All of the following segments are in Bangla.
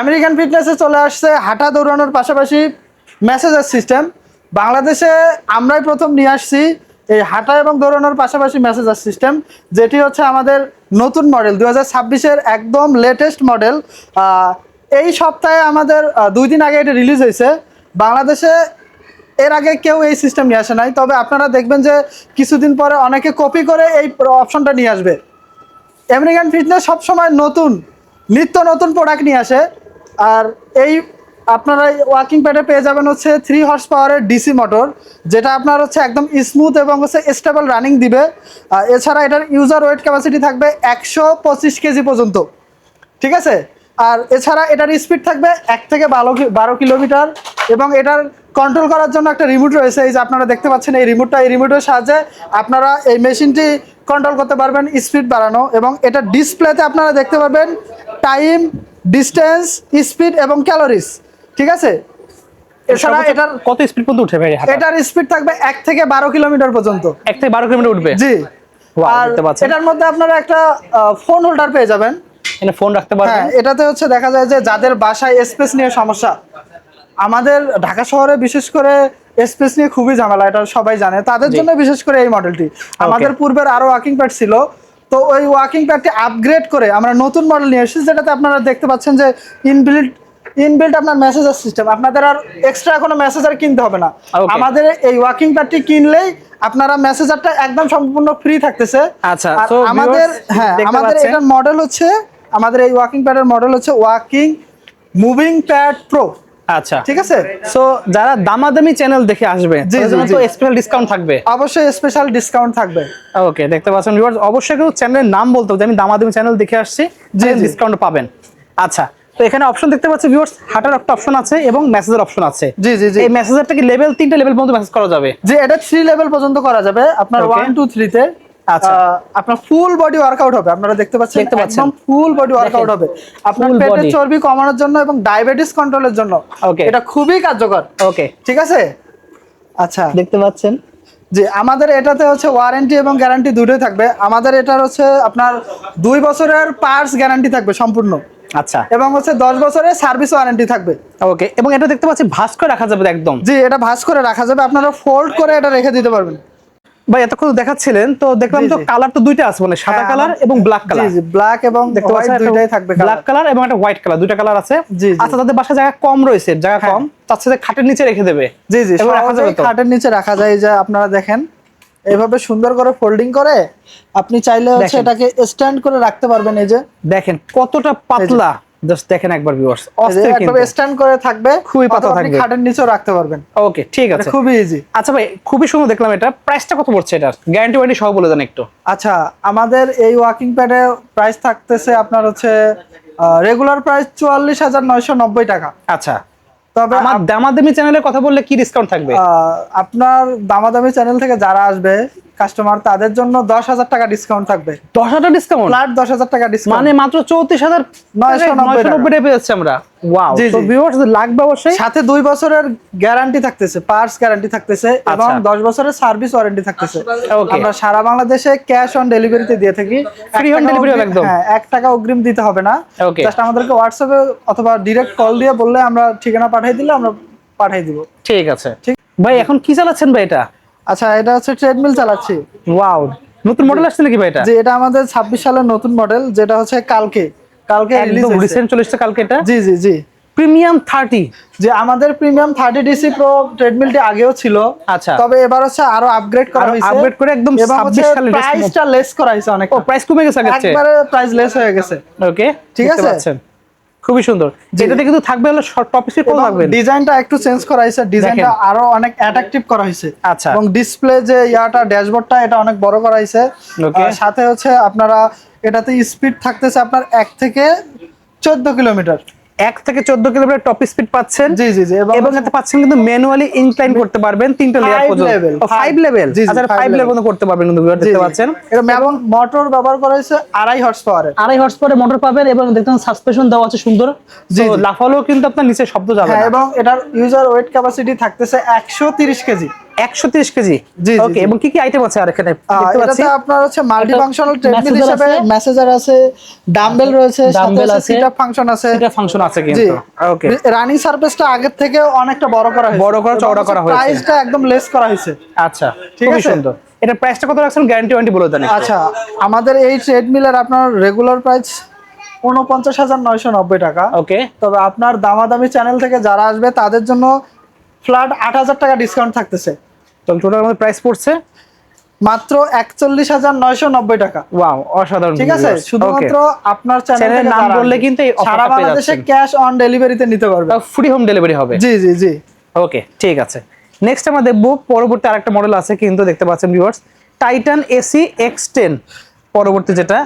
আমেরিকান ফিটনেসে চলে আসছে হাঁটা দৌড়ানোর পাশাপাশি মেসেজার সিস্টেম। বাংলাদেশে আমরাই প্রথম নিয়ে আসছি এই হাঁটা এবং দৌড়ানোর পাশাপাশি মেসেজার সিস্টেম, যেটি হচ্ছে আমাদের নতুন মডেল 2026-এর একদম লেটেস্ট মডেল। এই সপ্তাহে আমাদের 2 দিন আগে এটা রিলিজ হয়েছে। বাংলাদেশে এর আগে কেউ এই সিস্টেম নিয়ে আসে নাই, তবে আপনারা দেখবেন যে কিছুদিন পরে অনেকে কপি করে এই অপশনটা নিয়ে আসবে। আমেরিকান ফিটনেস সবসময় নিত্য নতুন প্রোডাক্ট নিয়ে আসে। আর এই আপনারা ওয়াকিং প্যাডে পেয়ে যাবেন হচ্ছে 3 হর্স পাওয়ারের ডিসি মোটর, যেটা আপনার হচ্ছে একদম স্মুথ এবং হচ্ছে স্টেবল রানিং দিবে। এছাড়া এটার ইউজার ওয়েট ক্যাপাসিটি থাকবে 125 কেজি পর্যন্ত, ঠিক আছে। আর এছাড়া এটার স্পিড থাকবে 1 থেকে 12 কিলোমিটার, এবং এটার কন্ট্রোল করার জন্য একটা রিমোট রয়েছে। এই যে আপনারা দেখতে পাচ্ছেন এই রিমোটের সাহায্যে আপনারা এই মেশিনটি কন্ট্রোল করতে পারবেন, স্পিড বাড়ানো। এবং এটা ডিসপ্লেতে আপনারা দেখতে পারবেন টাইম, ডিস্টেন্স, স্পিড এবং ক্যালোরিজ, ঠিক আছে। এছাড়া এটার কত স্পিড পর্যন্ত উঠে ভাই? এটার স্পিড থাকবে 1 থেকে 12 কিলোমিটার পর্যন্ত। 1 থেকে 12 কিলোমিটার উঠবে? জি। আর দেখতে পাচ্ছেন এটার মধ্যে আপনারা একটা ফোন হোল্ডার পেয়ে যাবেন, এখানে ফোন রাখতে পারবেন। হ্যাঁ, এটাতে হচ্ছে দেখা যায় যে যাদের বাসায় স্পেস নিয়ে সমস্যা, আমাদের ঢাকা শহরে বিশেষ করে স্পেস নিয়ে খুবই ঝামেলা, এটা সবাই জানে, তাদের জন্য বিশেষ করে এই মডেলটি। আমাদের পূর্বের আরো ওয়াকিং প্যাড ছিল, তো ওই ওয়াকিং প্যাডটি আপগ্রেড করে আমরা নতুন মডেল নিয়ে এসেছি, যেটাতে আপনারা দেখতে পাচ্ছেন যে ইনবিল্ট আপনার মেসেজার সিস্টেম। আপনাদের আর এক্সট্রা কোনো মেসেজার কিনতে হবে না। আমাদের এই ওয়াকিং প্যাডটি কিনলেই আপনারা মেসেজারটা একদম সম্পূর্ণ ফ্রি থাকতেছে। আচ্ছা, তো আমাদের আমাদের এটার মডেল হচ্ছে, আমাদের এই ওয়াকিং প্যাডের মডেল হচ্ছে ওয়াকিং মুভিং প্যাড প্রো। আচ্ছা, ঠিক আছে। সো যারা দামাদামি চ্যানেল দেখে আসবে তাদের জন্য তো স্পেশাল ডিসকাউন্ট থাকবে? অবশ্যই স্পেশাল ডিসকাউন্ট থাকবে। ওকে, দেখতে পাচ্ছেন ভিউয়ার্স, অবশ্যই কিন্তু চ্যানেলের নাম বলতে হবে যে আমি দামাদামি চ্যানেল দেখে আসছি, যে ডিসকাউন্ট পাবেন। আচ্ছা, তো এখানে অপশন দেখতে পাচ্ছি ভিউয়ার্স, হাঁটার একটা অপশন আছে এবং মেসেজের অপশন আছে। জি জি জি। এই মেসেজারটা কি লেভেল 3টে লেভেল পর্যন্ত মেসেজ করা যাবে? জি, এটা 3 লেভেল পর্যন্ত করা যাবে। আপনার 1 2 3 তে আচ্ছা, আপনার ফুল বডি ওয়ার্কআউট হবে। আপনারা দেখতে পাচ্ছেন একদম ফুল বডি ওয়ার্কআউট হবে আপনার পেটের চর্বি কমানোর জন্য এবং ডায়াবেটিস কন্ট্রোলের জন্য। এটা খুবই কার্যকর। ওকে, ঠিক আছে। আচ্ছা, দেখতে পাচ্ছেন যে আমাদের এটাতে হচ্ছে ওয়ারেন্টি এবং গ্যারান্টি দুটোই থাকবে। আমাদের এটার হচ্ছে আপনার 2 বছরের পার্টস গ্যারান্টি থাকবে সম্পূর্ণ। আচ্ছা, এবং হচ্ছে 10 বছরের সার্ভিস ওয়ারেন্টি থাকবে। ওকে, এবং এটা দেখতে পাচ্ছি ভাঁজ করে রাখা যাবে একদম? জি, এটা ভাঁজ করে রাখা যাবে, আপনারা ফোল্ড করে এটা রেখে দিতে পারবেন। ভাই এতক্ষণ দেখাচ্ছিলেন তো দেখলাম তো কালার তো দুইটা আছে, মানে সাদা কালার এবং ব্ল্যাক কালার। জি জি, ব্ল্যাক এবং দেখতে পাচ্ছেন দুইটাই থাকবে, ব্ল্যাক কালার এবং একটা হোয়াইট কালার, দুইটা কালার আছে। আচ্ছা, তাদের বাসায় জায়গা কম রয়েছে, জায়গা কম, তার সাথে খাটের নিচে রেখে দেবে? জি জি, খাটের নিচে রাখা যায়। যে আপনারা দেখেন এইভাবে সুন্দর করে ফোল্ডিং করে আপনি চাইলে হচ্ছে এটাকে স্ট্যান্ড করে রাখতে পারবেন। এই যে দেখেন কতটা পাতলা, জাস্ট দেখেন একবার ভিউয়ার্স, অস্থির কিন্তু স্ট্যান্ড করে থাকবে, খুবই পাতলা থাকবে, আপনি খাটের নিচেও রাখতে পারবেন। ওকে, ঠিক আছে, খুবই ইজি। আচ্ছা ভাই, খুবই সুন্দর দেখলাম। এটা প্রাইসটা কত পড়ছে? এটার গ্যারান্টি ওয়ারেন্টি সহ বলে দেন একটু। আচ্ছা, আমাদের এই ওয়াকিং প্যাডের প্রাইস থাকতেছে আপনার হচ্ছে রেগুলার প্রাইস 44,990 টাকা। আচ্ছা, তবে আমার দামাদামি চ্যানেলের কথা বললে কি ডিসকাউন্ট থাকবে? আপনার দামাদামি চ্যানেল থেকে যারা আসবে কাস্টমার, তাদের জন্য 10,000 টাকা ডিসকাউন্ট থাকবে। 10,000 ডিসকাউন্ট? ফ্ল্যাট 10,000 টাকা ডিসকাউন্ট, মানে মাত্র 34,990 পেয়ে যাচ্ছে আমরা। ওয়াও, তো ভিউয়ার্স লাগবে অবশ্যই। সাথে 2 বছরের গ্যারান্টি থাকতেছে, পার্টস গ্যারান্টি থাকতেছে এবং 10 বছরের সার্ভিস ওয়ারেন্টি থাকতেছে। আমরা সারা বাংলাদেশে ক্যাশ অন ডেলিভারিতে দিয়ে থাকি, ফ্রি হোম ডেলিভারি একদম। হ্যাঁ, 1 টাকা অগ্রিম দিতে হবে না। জাস্ট আমাদেরকে হোয়াটসঅ্যাপে অথবা ডাইরেক্ট কল দিয়ে বললে আমরা ঠিকানা পাঠিয়ে দিলে আমরা পাঠিয়ে দিব। ঠিক আছে। ঠিক ভাই, এখন কি চালাচ্ছেন ভাই এটা? আচ্ছা, এটা হচ্ছে ট্রেডমিল চালাচ্ছি। ওয়াও, নতুন মডেল আসছে নাকি ভাই এটা? জি, এটা আমাদের 26 সালের নতুন মডেল, যেটা হচ্ছে কালকে রিলিজ হয়েছে, রিসেন্ট চলে এসেছে কালকে এটা। জি জি জি। প্রিমিয়াম 30, যে আমাদের প্রিমিয়াম 30 ডিসি প্রো ট্রেডমিলটি আগেও ছিল। আচ্ছা, তবে এবার হচ্ছে আরো আপগ্রেড করা হয়েছে, আপগ্রেড করে একদম 26 সালের প্রাইসটা লেস করা হয়েছে অনেক। ও, প্রাইস কমে গেছে আগের চেয়ে? একবারে প্রাইস লেস হয়ে গেছে। ওকে, ঠিক আছে, খুবই সুন্দর। যেটাতে কিন্তু থাকবে হলো শর্ট টপ স্পিড কম থাকবে, ডিজাইনটা একটু চেঞ্জ করা হয়েছে, ডিজাইনটা আরো অনেক অ্যাট্রাকটিভ করা হয়েছে। আচ্ছা, এবং ডিসপ্লে যে ড্যাশবোর্ডটা এটা অনেক বড় করা হয়েছে। সাথে হচ্ছে আপনারা এটাতে স্পিড থাকতেছে আপনার 1 থেকে 14 কিলোমিটার। 1 থেকে 14 কিলোমিটার টপ স্পিড পাচ্ছেন। জি জি জি, এবং এতে পাচ্ছেন কিন্তু ম্যানুয়ালি ইনক্লাইন করতে পারবেন 3টে লেয়ার পর্যন্ত। 5 লেভেল? আচ্ছা, 5 লেভেল পর্যন্ত করতে পারবেন কিন্তু, দেখতে পাচ্ছেন। এবং মোটর ব্যবহার করা হয়েছে 2.5 হর্স পাওয়ারের। 2.5 হর্স পাওয়ারের মোটর পাবেন এবং দেখুন সাসপেনশন দেওয়া আছে সুন্দর। জি, লাফালেও কিন্তু আপনার নিচে শব্দ যাবে না। এবং এটার ইউজার ওয়েট ক্যাপাসিটি থাকতেছে 130 কেজি। 130 কেজি। জি, জি, ওকে, জি। এবং কি কি আইটেম আছে আর এখানে দেখতে পাচ্ছি? এটাতে আপনার হচ্ছে মাল্টি ফাংশনাল ট্রেডমিল messenger হিসেবে আছে। মেসেজার আছে, ডাম্বেল রয়েছে, সাথে ডাম্বেল আছে আছে, সিট আপ ফাংশন আছে। এটা ফাংশন আছে জি, কিন্তু। ওকে, রানিং সারফেসটা আগের থেকে অনেকটা বড় করা হয়েছে, বড় করা, চওড়া করা হয়েছে। প্রাইসটা একদম লেস করা হয়েছে। আচ্ছা, ঠিক খুবই আছে। সুন্দর। এটা প্রাইসটা কত রাখছেন, গ্যারান্টি ওয়ারেন্টি বলে দেন একটু। আচ্ছা, আমাদের এই ট্রেডমিলের আপনার রেগুলার প্রাইস 49,990 টাকা। ওকে, তবে আপনার দামাদামি চ্যানেল থেকে যারা আসবে তাদের জন্য ফ্ল্যাট 8,000 টাকা ডিসকাউন্ট থাকতেছে। তো টোটাল আমাদের প্রাইস পড়ছে মাত্র 41,990 টাকা। ওয়াও, অসাধারণ। ঠিক আছে, viewers। শুধুমাত্র Okay, আপনার চ্যানেলের চ্যানেলের নাম বললে কিন্তু এই সারা অফারটা পেয়ে বাংলাদেশে যাচ্ছেন। ক্যাশ অন ডেলিভারিতে নিতে পারবে। ফ্রি হোম ডেলিভারি হবে। জি জি জি। ওকে, ঠিক আছে। নেক্সট আমরা দেখবো পরবর্তী আরেকটা মডেল আছে কিন্তু, দেখতে পাচ্ছেন ভিউয়ার্স, টাইটান এসি X10 পরবর্তী যেটা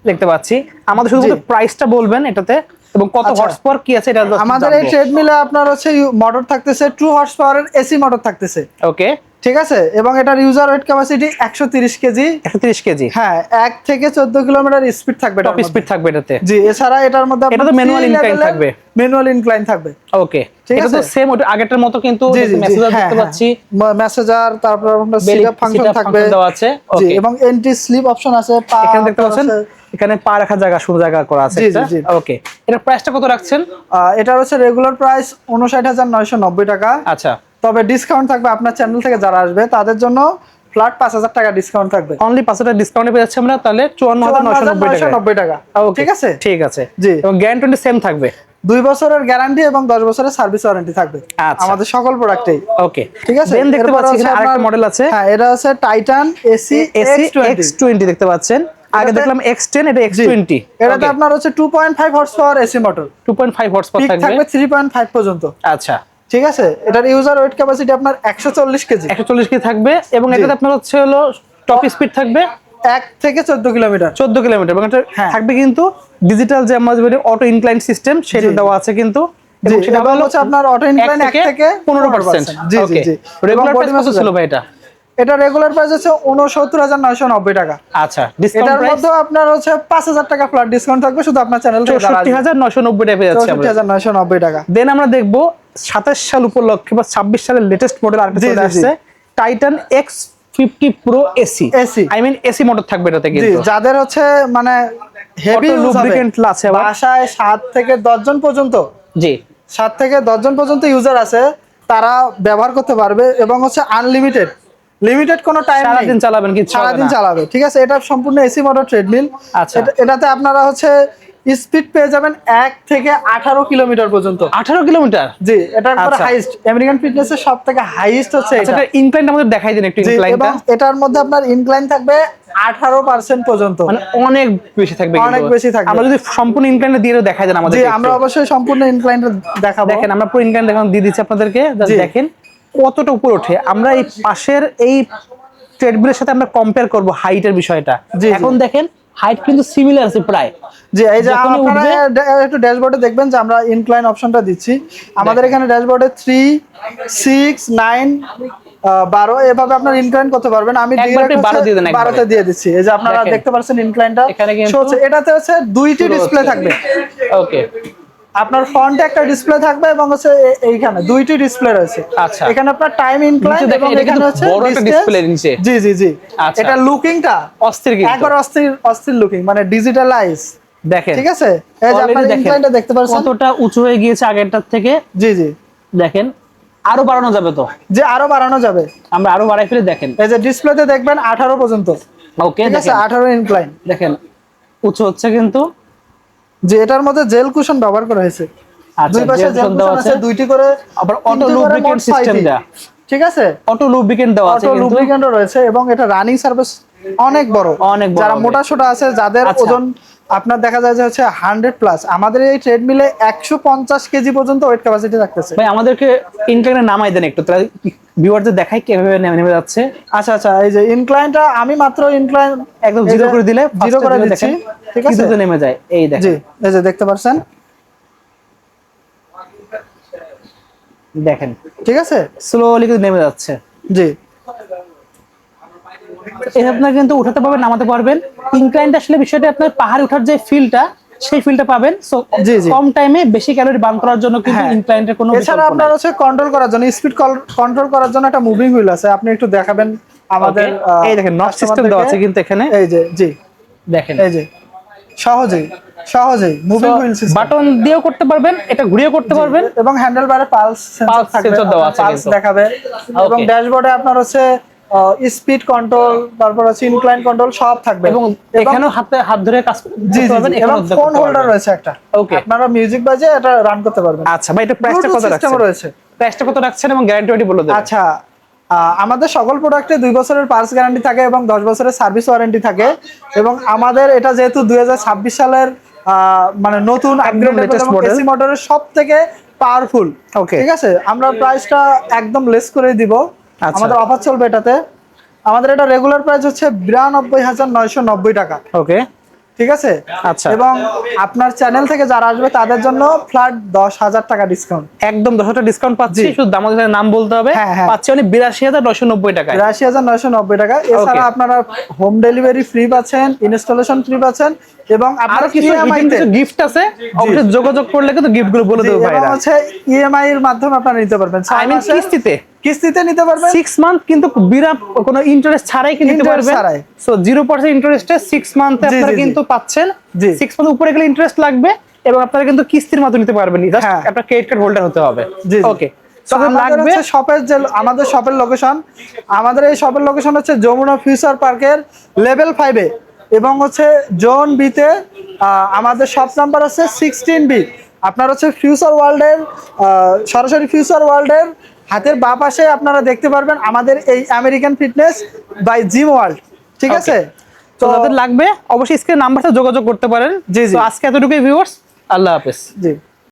দেখতে পাচ্ছি। আমাদের শুধুমাত্র প্রাইসটা বলবেন এটাতে, এবং কত আচ্ছা। হর্স পাওয়ার কি আছে এটা আমাদের এই ট্রেডমিলে আপনার হচ্ছে মোটর থাকতেছে 2 হর্স পাওয়ারের এসি মোটর থাকতেছে। ওকে, ঠিক আছে, এবং এটার user wait capacity 130 KG. 130 KG. হ্যাঁ, 1 থেকে 14 কিলোমিটার স্পিড থাকবে। টপ স্পিড থাকবে এটাতে। জি, এছাড়া এটার মধ্যে এটা তো ম্যানুয়াল ইনক্লাইন থাকবে। ম্যানুয়াল ইনক্লাইন থাকবে। ওকে, ঠিক এটা তো আছে। সেম ওটা আগেরটার মতো কিন্তু, জি জি, মেসেজার হ্যাঁ, দেখতে পাচ্ছি, মেসেজার, তারপর আপনার বেলি সিট আপ ফাংশন setup থাকবে। function দেওয়া আছে। জি, ওকে, এবং এন্টি স্লিপ অপশন আছে। এখানে দেখতে পাচ্ছেন এখানে পা রাখার জায়গা, শুরু জায়গা করা আছে। জি, জি, জি। ওকে, এটার প্রাইসটা কত রাখছেন? এটার হচ্ছে রেগুলার প্রাইস 59,990 টাকা। আচ্ছা, তবে ডিসকাউন্ট থাকবে আপনার চ্যানেল থেকে যারা আসবে তাদের জন্য ফ্ল্যাট 5,000 টাকা ডিসকাউন্ট থাকবে। অনলি 500 ডিসকাউন্টে পেয়ে যাচ্ছে আমরা, তাহলে 54,990 টাকা। টাকা। ঠিক আছে। ঠিক আছে। জি। এবং গ্যারান্টি সেম থাকবে। 2 বছরের গ্যারান্টি এবং 10 বছরের সার্ভিস ওয়ারেন্টি থাকবে আচ্ছা। আমাদের সকল প্রোডাক্টেই। ওকে, ঠিক আছে। দেন দেখতে এরপর পাচ্ছি হচ্ছে এখানে আরেকটা আপনার- মডেল আছে। হ্যাঁ, এটা হচ্ছে Titan AC AC X20। X20 দেখতে পাচ্ছেন। আগে এটাতে- দেখলাম X10, এটা জি, X20। এটাতে আপনার হচ্ছে 2.5 horse power AC motor, 2.5 horse power peak থাকবে। থাকবে 3.5 পর্যন্ত। আচ্ছা, ঠিক আছে। এটার ইউজার ওয়েট ক্যাপাসিটি আপনার 140 কেজি। 140 কেজি থাকবে, এবং জি। এটাতে আপনার হচ্ছে হলো টপ স্পিড থাকবে 1 থেকে 14 কিলোমিটার। 14 কিলোমিটার, এবং এটা হ্যাঁ। থাকবে কিন্তু ডিজিটাল যে আমরা বলি অটো ইনক্লাইন সিস্টেম, সেটা জি। দেওয়া আছে কিন্তু। জি, এবং সেটা এবং হলো হচ্ছে আপনার অটো ইনক্লাইন 1 থেকে 15%। জি জি জি। রেগুলার এবং প্রাইস কত ছিল ভাই এটা? এটা রেগুলার প্রাইস হচ্ছে 69,990 টাকা। আচ্ছা, ডিসকাউন্ট এটার প্রাইস মধ্যে আপনার হচ্ছে 5,000 টাকা ফ্ল্যাট ডিসকাউন্ট থাকবে শুধু আপনার চ্যানেল থেকে যারা আসবে। 64,990 টাকা পেয়ে যাচ্ছে আমরা। 64,990 টাকা। দেন আমরা দেখবো 27 সাল উপলক্ষে বা 26 সালের লেটেস্ট মডেল আরেকটা জি, চলে জি, জি। আসছে, Titan X50 pro AC. AC. I mean AC motor থাকবে এটাতে জি, কিন্তু। যাদের হচ্ছে মানে হেভি Auto lubricant আছে আবার। বাসায় 7 থেকে 10 জন পর্যন্ত, জি, 7 থেকে 10 জন পর্যন্ত ইউজার আছে, তারা ব্যবহার করতে পারবে, এবং হচ্ছে আনলিমিটেড, লিমিটেড কোনো টাইম নেই, সারাদিন চালাবেন, কিছু হবে সারাদিন না। চালাবে। ঠিক আছে, এটা সম্পূর্ণ এসি মোটর ট্রেডমিল। আচ্ছা। এটাতে আপনারা হচ্ছে স্পিড পেয়ে যাবেন 1 থেকে 18 কিলোমিটার পর্যন্ত। 18 কিলোমিটার। জি, এটা একবার আচ্ছা। হাইস্ট, আমেরিকান ফিটনেসের সব থেকে হাইস্ট হচ্ছে আচ্ছা, এটা। এটা ইনক্লাইনটা আমাদের দেখাই দিন একটু, জি, ইনক্লাইনটা। এবং এটার মধ্যে আপনার ইনক্লাইন থাকবে 18% পর্যন্ত। মানে অনেক বেশি থাকবে কিন্তু। অনেক বেশি থাকবে। আমরা যদি সম্পূর্ণ ইনক্লাইনটা দিয়ে দেখাই দেন আমাদের। জি, আমরা অবশ্যই সম্পূর্ণ ইনক্লাইনটা দেখাবো। দেখেন, আমরা পুরো ইনক্লাইন দেখান দিয়ে দিচ্ছি আপনাদেরকে, just জি। দেখেন কতটা উপরে ওঠে। আমরা এই পাশের এই ট্রেডমিলের সাথে আমরা কম্পেয়ার করব হাইটের বিষয়টা। জি, জি। এখন দেখেন হাইট কিন্তু সিমিলার আছে প্রায়। জি, এই যে যখনই আপনারা উঠবে- একটু ড্যাশবোর্ডে দেখবেন যে আমরা ইনক্লাইন অপশনটা দিচ্ছি। আমাদের এখানে ড্যাশবোর্ডে 3, 6, 9, 12 এভাবে আপনার ইনক্লাইন করতে পারবেন। আমি একবার আপনি 12 দিয়ে দেন একবারে। 12তে দিয়ে দিচ্ছি। এই যে আপনারা দেখেন। দেখতে পাচ্ছেন ইনক্লাইনটা এখানে কিন্তু show হচ্ছে। এটাতে হচ্ছে 2টি ডিসপ্লে থাকবে। ওকে, আপনার ফ্রন্টে একটা ডিসপ্লে থাকবে, এবং হচ্ছে এইখানে 2টি ডিসপ্লে রয়েছে। আচ্ছা। এখানে আপনার টাইম ইনক্লাইন, নিচে দেখেন, এবং এটা এখানে কিন্তু হচ্ছে বড় একটা distance। display নিচে। জি জি জি। আচ্ছা। এটা লুকিংটা অস্থির কিন্তু। একবার অস্থির লুকিং, মানে ডিজিটালাইজ। দেখেন, ঠিক আছে, এই যে Already আপনারা দেখেন ইনক্লাইনটা দেখতে পাচ্ছেন। কতটা উঁচু হয়ে গিয়েছে আগেরটার থেকে। জি জি। দেখেন, আরো বাড়ানো যাবে তো, যে আরো বাড়ানো যাবে। আমরা আরো বাড়াই ফেলে দেখেন। এই যে ডিসপ্লেতে দেখবেন 18 পর্যন্ত। ওকে, ঠিক আছে, দেখেন 18 ইনক্লাইন। দেখেন উঁচু হচ্ছে কিন্তু। যে এটার মধ্যে জেল কুশন ব্যবহার করা হয়েছে। আচ্ছা, দুই পাশে জেল জেল কুশন দেওয়া কুশন আছে। আছে, 2টি করে, আবার অটো 3টি করে, মোট লুব্রিকেন্ট সিস্টেম 6টি। দেয়া। ঠিক আছে, অটো লুব্রিকেন্ট দেওয়া আছে অটো কিন্তু। লুব্রিকেন্টও রয়েছে, এবং এটা রানিং সার্ভিস অনেক বড়। অনেক বড় যারা হবে। মোটা সোটা আছে, যাদের আচ্ছা। ওজন আপনার দেখা যায় যে হচ্ছে 100 প্লাস, আমাদের এই ট্রেডমিলে 150 কেজি পর্যন্ত ওয়েট ক্যাপাসিটি থাকতেছে। ভাই আমাদেরকে ইনক্লাইনে নামাই দেন একটু, তাহলে ভিউয়ারদের দেখাই কিভাবে নেমে যাচ্ছে। আচ্ছা আচ্ছা, এই যে ইনক্লাইনটা আমি মাত্র ইনক্লাইন একদম জিরো করে দিলে, জিরো করে ফার্স্টে দিচ্ছি। দেখেন, ঠিক কি আছে, দ্রুত নেমে যায়। এই জি, দেখেন, এই যে দেখতে পাচ্ছেন। দেখেন ঠিক আছে, স্লোলি কিন্তু নেমে যাচ্ছে। জি এই আপনারা কিন্তু উঠাতে পারবেন, নামাতে পারবেন। ইনক্লাইনটা আসলে বিষয়টা আপনার পাহাড়ে ওঠার যে ফিলটা, সেই ফিলটা পাবেন। সো জি, জি। কম টাইমে বেশি ক্যালোরি বার্ন করার জন্য কিন্তু হ্যাঁ। ইনক্লাইন্টের কোনো এছাড়া আপনার হচ্ছে কন্ট্রোল করার জন্য স্পিড কন্ট্রোল করার জন্য একটা মুভিং হুইল আছে, আপনি একটু দেখাবেন আমাদের এই দেখেন নট সিস্টেম দেওয়া আছে কিন্তু এখানে, এই যে জি দেখেন এই যে সহজেই মুভিং হুইল সিস্টেম, বাটন দিয়েও করতে পারবেন, এটা ঘুরিয়ে করতে পারবেন, এবং হ্যান্ডেল বারে পালস সেন্সর থাকবে, sensor দেওয়া আছে পালস কিন্তু। দেখাবে, এবং Okay. ড্যাশবোর্ডে আপনার হচ্ছে স্পিড কন্ট্রোল, তারপর হচ্ছে ইনক্লাইন কন্ট্রোল সব থাকবে, এবং এখানেও হাত ধরে কাজ জি করতে জি পারবেন, জি, এখানেও এবং করতে ফোন হোল্ডার পারবেন। রয়েছে একটা, Okay. আপনারা মিউজিক বাজে এটা রান করতে পারবেন। আচ্ছা ভাই, এটা প্রাইসটা কত সিস্টেম রাখছেন? রয়েছে। প্রাইসটা কত রাখছেন এবং গ্যারান্টি ওয়ারেন্টি বলে দেন। আচ্ছা, আমাদের সকল প্রোডাক্টে 2 বছরের পার্টস গ্যারান্টি থাকে এবং 10 বছরের সার্ভিস ওয়ারেন্টি থাকে, এবং আমাদের এটা যেহেতু 2026 সালের মানে নতুন আপগ্রেড latest model। এসি মোটরের সব থেকে পাওয়ারফুল, Okay. ঠিক আছে, আমরা প্রাইসটা একদম লেস করে দিব, আচ্ছা। আমাদের অফার চলবে এটাতে। আমাদের এটা রেগুলার প্রাইস হচ্ছে 92,990 টাকা, ওকে, ঠিক আছে। আচ্ছা। এবং আপনার চ্যানেল থেকে যারা আসবে তাদের জন্য ফ্ল্যাট 10,000 টাকা ডিসকাউন্ট, একদম 10% ডিসকাউন্ট পাচ্ছি, জি। শুধু আমাদের নাম বলতে হবে। হ্যাঁ, হ্যাঁ। পাচ্ছি মানে 82,990 টাকায়। 82,990 টাকা। এছাড়া Okay. আপনারা হোম ডেলিভারি ফ্রি পাচ্ছেন, ইনস্টলেশন ফ্রি পাচ্ছেন, এবং আরো আপনারা কিছু EMI তে গিফট আছে, অবশ্যই যোগাযোগ করলে কিন্তু গিফট গুলো বলে জি, দেবো এবং ভাইরা। হচ্ছে ইএমআই এর মাধ্যমে আপনারা নিতে পারবেন, আই মিন কিস্তিতে কিস্তিতে নিতে পারবেন, 6 মান্থ কিন্তু বিনা কোনো ইন্টারেস্ট ছাড়াই কিনতে Interest পারবেন। ছাড়াই। সো 0% ইন্টারেস্টে 6 মান্থে জি, আপনারা জি, জি। কিন্তু পাচ্ছেন। জি। 6 মান্থ উপরে গেলে ইন্টারেস্ট লাগবে, এবং আপনারা কিন্তু কিস্তির মাধ্যমে নিতে পারবেন, জাস্ট হ্যাঁ। আপনার ক্রেডিট কার্ড হোল্ডার হতে হবে। জি, জি। ওকে, তো সো লাগবে আমাদের শপের লোকেশন, আমাদের এই শপের লোকেশন হচ্ছে যমুনা ফিউচার পার্কের লেভেল 5 এ, এবং হচ্ছে জোন বি তে আমাদের শপ নাম্বার হচ্ছে 16B। আপনার হচ্ছে ফিউচার ওয়ার্ল্ডের সরাসরি ফিউচার ওয়ার্ল্ডের হাতের বাঁ পাশে আপনারা দেখতে পারবেন আমাদের এই American fitness by gym world, ঠিক আছে। তো যাদের লাগবে অবশ্যই স্ক্রিনে নাম্বারটা যোগাযোগ করতে পারেন। জি, জি। তো আজকে এতটুকুই ভিউয়ার্স, আল্লাহ হাফেজ। জি।